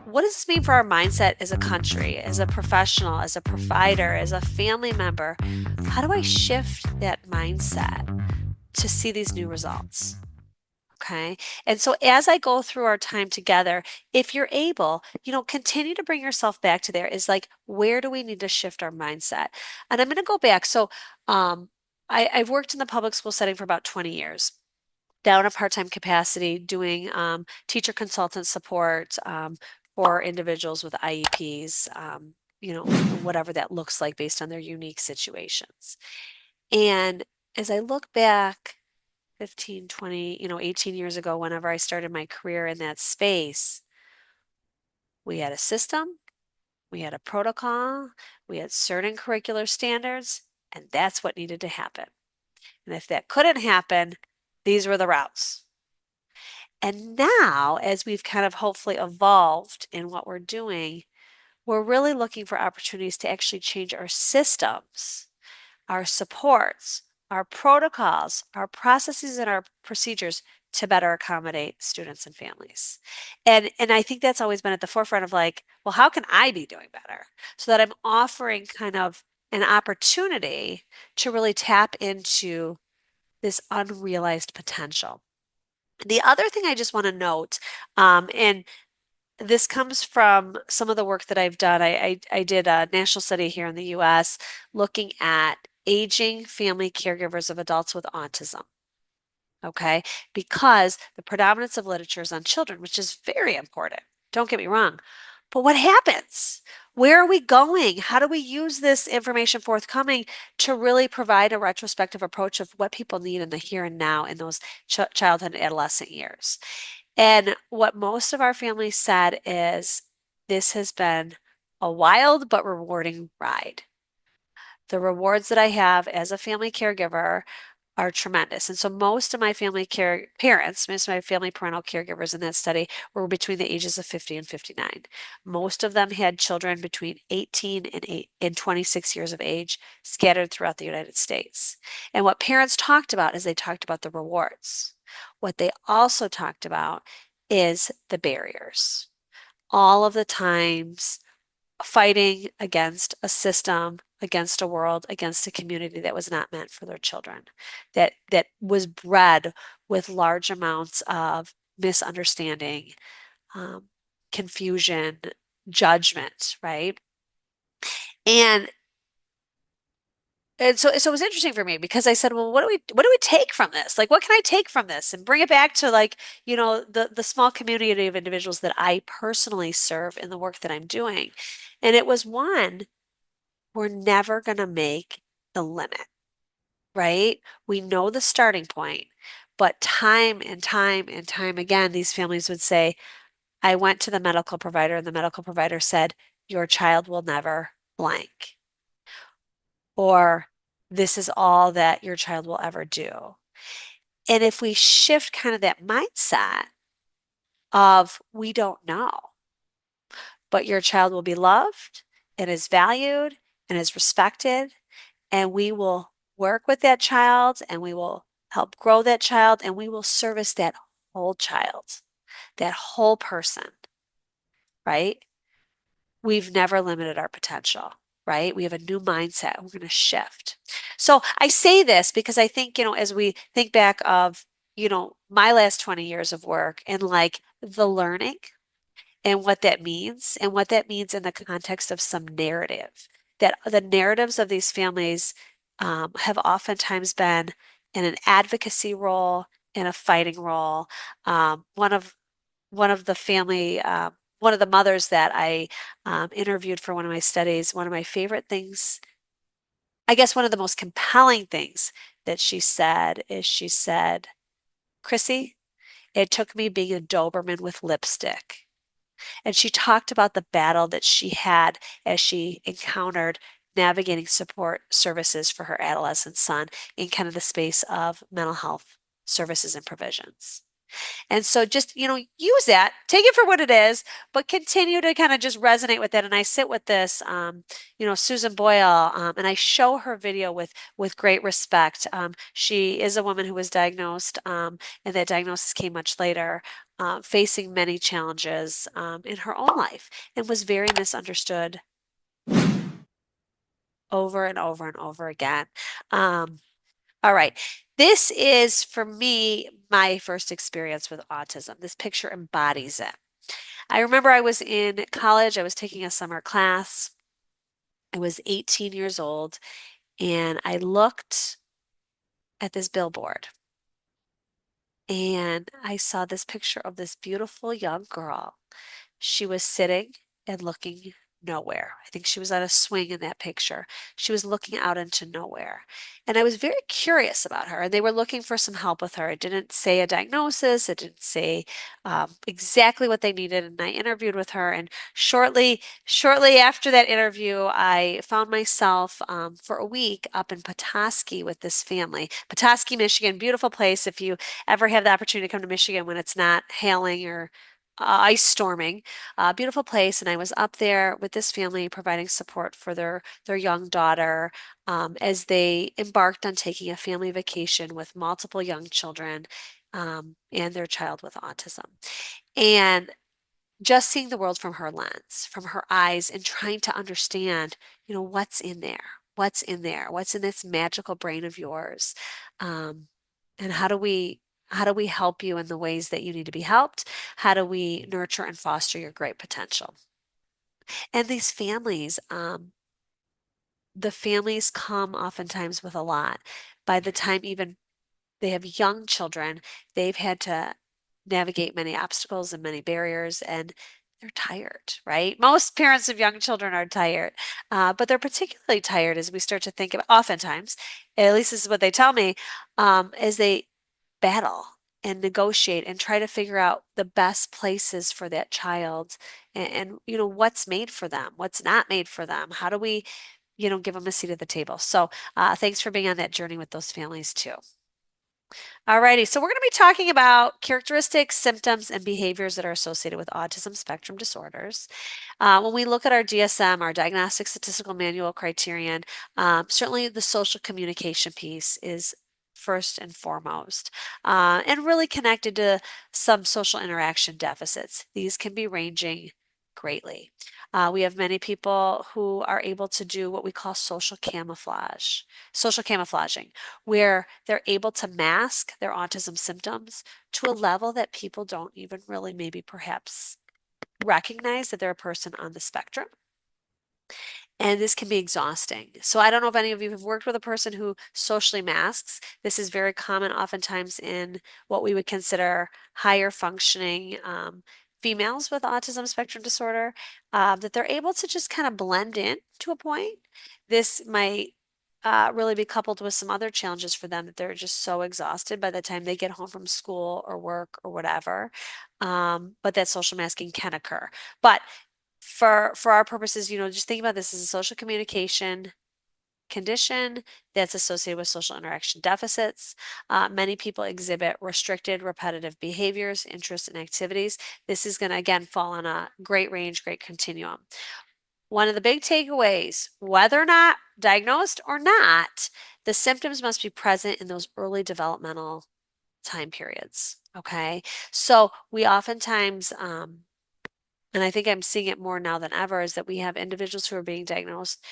what does this mean for our mindset as a country, as a professional, as a provider, as a family member? How do I shift that mindset to see these new results? Okay. And so as I go through our time together, if you're able, continue to bring yourself back to there is like, where do we need to shift our mindset? And I'm going to go back. So, I've worked in the public school setting for about 20 years, down a part-time capacity, doing teacher consultant support for individuals with IEPs, whatever that looks like based on their unique situations. And as I look back 15, 20, 18 years ago, whenever I started my career in that space, we had a system, we had a protocol, we had certain curricular standards, and that's what needed to happen. And if that couldn't happen, these were the routes. And now, as we've kind of hopefully evolved in what we're doing, we're really looking for opportunities to actually change our systems, our supports, our protocols, our processes, and our procedures to better accommodate students and families. And I think that's always been at the forefront of like, well, how can I be doing better? So that I'm offering kind of an opportunity to really tap into this unrealized potential. The other thing I just want to note, and this comes from some of the work that I've done. I did a national study here in the US looking at aging family caregivers of adults with autism. Okay, because the predominance of literature is on children, which is very important. Don't get me wrong. But what happens? Where are we going? How do we use this information forthcoming to really provide a retrospective approach of what people need in the here and now in those childhood and adolescent years? And what most of our families said is this has been a wild but rewarding ride. The rewards that I have as a family caregiver are tremendous. And so most of my family care parents, most of my family parental caregivers in that study were between the ages of 50 and 59. Most of them had children between 18 and 26 years of age scattered throughout the United States. And what parents talked about is they talked about the rewards. What they also talked about is the barriers. All of the times fighting against a system, against a world, against a community that was not meant for their children, that was bred with large amounts of misunderstanding, um, confusion, judgment, right? And so it was interesting for me because I said, well, what do we take from this? Like, what can I take from this and bring it back to like, the small community of individuals that I personally serve in the work that I'm doing. And it was one, we're never going to make the limit, right? We know the starting point, but time and time and time again, these families would say, I went to the medical provider and the medical provider said, your child will never blank, or this is all that your child will ever do. And if we shift kind of that mindset of we don't know, but your child will be loved and is valued and is respected, and we will work with that child and we will help grow that child and we will service that whole child, that whole person, right? We've never limited our potential, right? We have a new mindset. We're going to shift. So I say this because I think, as we think back of, my last 20 years of work and like the learning and what that means in the context of some narrative, that the narratives of these families have oftentimes been in an advocacy role, in a fighting role. One of the family, one of the mothers that I interviewed for one of my studies, one of my favorite things, I guess one of the most compelling things that she said, Chrissy, it took me being a Doberman with lipstick. And she talked about the battle that she had as she encountered navigating support services for her adolescent son in kind of the space of mental health services and provisions. And so just, use that, take it for what it is, but continue to kind of just resonate with it. And I sit with this, Susan Boyle, and I show her video with great respect. She is a woman who was diagnosed, and that diagnosis came much later. facing many challenges in her own life and was very misunderstood over and over and over again. Um, all right. This is, for me, my first experience with autism. This picture embodies it. I remember I was in college, I was taking a summer class. I was 18 years old, and I looked at this billboard and I saw this picture of this beautiful young girl. She was sitting and looking nowhere. I think she was on a swing in that picture. She was looking out into nowhere. And I was very curious about her. And they were looking for some help with her. It didn't say a diagnosis, it didn't say exactly what they needed. And I interviewed with her. And shortly after that interview, I found myself for a week up in Petoskey with this family. Petoskey, Michigan, beautiful place. If you ever have the opportunity to come to Michigan when it's not hailing or ice storming, beautiful place. And I was up there with this family providing support for their young daughter as they embarked on taking a family vacation with multiple young children and their child with autism. And just seeing the world from her lens, from her eyes, and trying to understand, what's in there, what's in this magical brain of yours, and how do we help you in the ways that you need to be helped? How do we nurture and foster your great potential? And these families, the families come oftentimes with a lot. By the time even they have young children, they've had to navigate many obstacles and many barriers, and they're tired, right? Most parents of young children are tired, but they're particularly tired as we start to think of, oftentimes, at least this is what they tell me, as they battle and negotiate and try to figure out the best places for that child and what's made for them, what's not made for them. How do we, give them a seat at the table? So thanks for being on that journey with those families too. Alrighty, so we're going to be talking about characteristics, symptoms, and behaviors that are associated with autism spectrum disorders. When we look at our DSM, our Diagnostic Statistical Manual criterion, certainly the social communication piece is first and foremost, and really connected to some social interaction deficits. These can be ranging greatly. We have many people who are able to do what we call social camouflaging, where they're able to mask their autism symptoms to a level that people don't even really maybe perhaps recognize that they're a person on the spectrum. And this can be exhausting. So I don't know if any of you have worked with a person who socially masks. This is very common oftentimes in what we would consider higher functioning females with autism spectrum disorder, that they're able to just kind of blend in to a point. This might really be coupled with some other challenges for them that they're just so exhausted by the time they get home from school or work or whatever. But that social masking can occur. But for our purposes, just think about this as a social communication condition that's associated with social interaction deficits. Many people exhibit restricted, repetitive behaviors, interests, and activities. This is going to, again, fall on a great range, great continuum. One of the big takeaways, whether or not diagnosed or not, the symptoms must be present in those early developmental time periods. Okay. So we oftentimes, and I think I'm seeing it more now than ever, is that we have individuals who are being diagnosed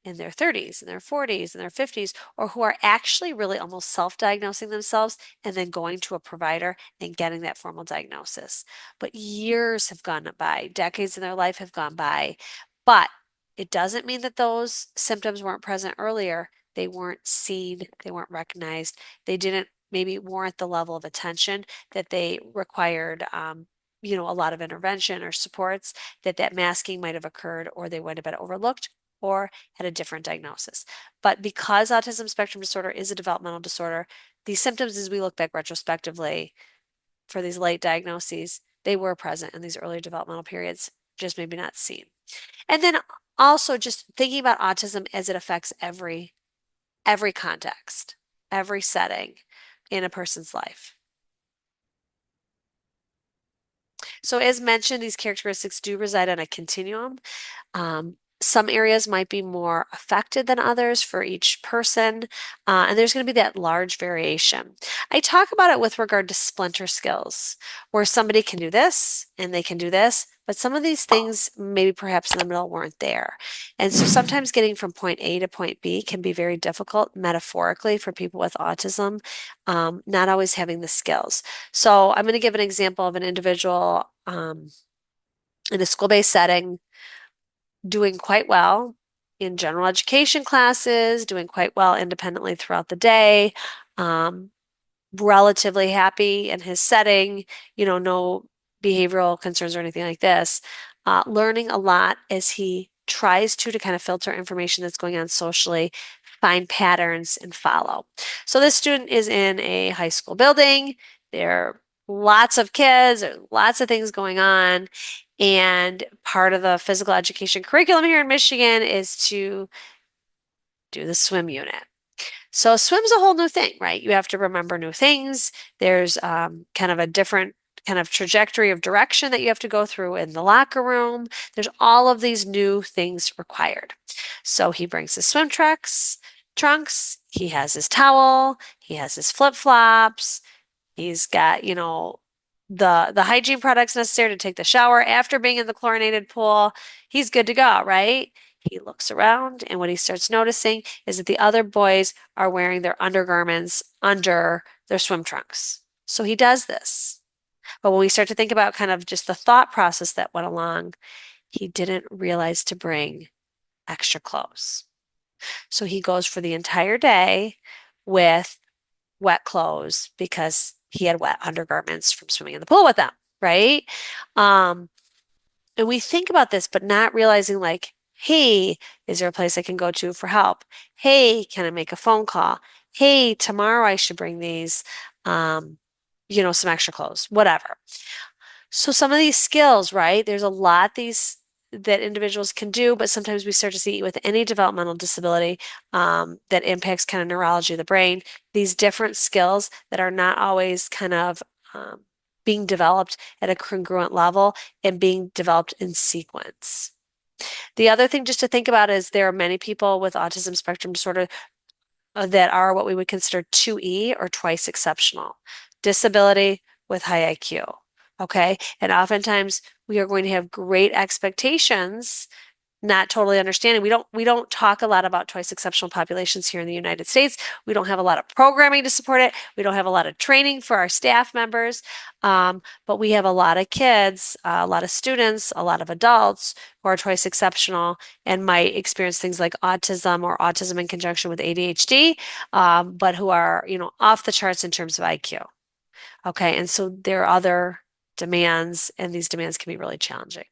in their 30s, in their 40s, in their 50s, or who are actually really almost self-diagnosing themselves and then going to a provider and getting that formal diagnosis. But years have gone by, decades in their life have gone by, but it doesn't mean that those symptoms weren't present earlier. They weren't seen, they weren't recognized, they didn't maybe warrant the level of attention that they required, a lot of intervention or supports, that masking might have occurred, or they might have been overlooked or had a different diagnosis. But because autism spectrum disorder is a developmental disorder, these symptoms, as we look back retrospectively for these late diagnoses, they were present in these early developmental periods, just maybe not seen. And then also just thinking about autism as it affects every context, every setting in a person's life. So as mentioned, these characteristics do reside on a continuum. Some areas might be more affected than others for each person, and there's going to be that large variation. I talk about it with regard to splinter skills, where somebody can do this and they can do this, but some of these things, maybe perhaps in the middle, weren't there. And so sometimes getting from point A to point B can be very difficult metaphorically for people with autism, not always having the skills. So I'm going to give an example of an individual in a school-based setting doing quite well in general education classes, doing quite well independently throughout the day, um, relatively happy in his setting, no behavioral concerns or anything like this, learning a lot as he tries to kind of filter information that's going on socially, find patterns and follow. So this student is in a high school building. There are lots of kids, there are lots of things going on. And part of the physical education curriculum here in Michigan is to do the swim unit. So swim's a whole new thing, right? You have to remember new things. There's kind of a different kind of trajectory of direction that you have to go through in the locker room. There's all of these new things required. So he brings his swim trunks, he has his towel, he has his flip-flops, he's got, the hygiene products necessary to take the shower after being in the chlorinated pool. He's good to go, right? He looks around, and what he starts noticing is that the other boys are wearing their undergarments under their swim trunks. So he does this. But when we start to think about kind of just the thought process that went along, he didn't realize to bring extra clothes. So he goes for the entire day with wet clothes because he had wet undergarments from swimming in the pool with them, right? Um, and we think about this, but not realizing like, hey, is there a place I can go to for help? Hey, can I make a phone call? Hey, tomorrow I should bring these, some extra clothes, whatever. So some of these skills, right? There's a lot these that individuals can do, but sometimes we start to see with any developmental disability that impacts kind of neurology of the brain, these different skills that are not always kind of being developed at a congruent level and being developed in sequence. The other thing just to think about is there are many people with autism spectrum disorder that are what we would consider 2E or twice exceptional, disability with high IQ. Okay. And oftentimes we are going to have great expectations, not totally understanding. We don't talk a lot about twice exceptional populations here in the United States. We don't have a lot of programming to support it. We don't have a lot of training for our staff members. But we have a lot of kids, a lot of students, a lot of adults who are twice exceptional and might experience things like autism or autism in conjunction with ADHD, but who are, off the charts in terms of IQ. Okay, and so there are other demands, and these demands can be really challenging.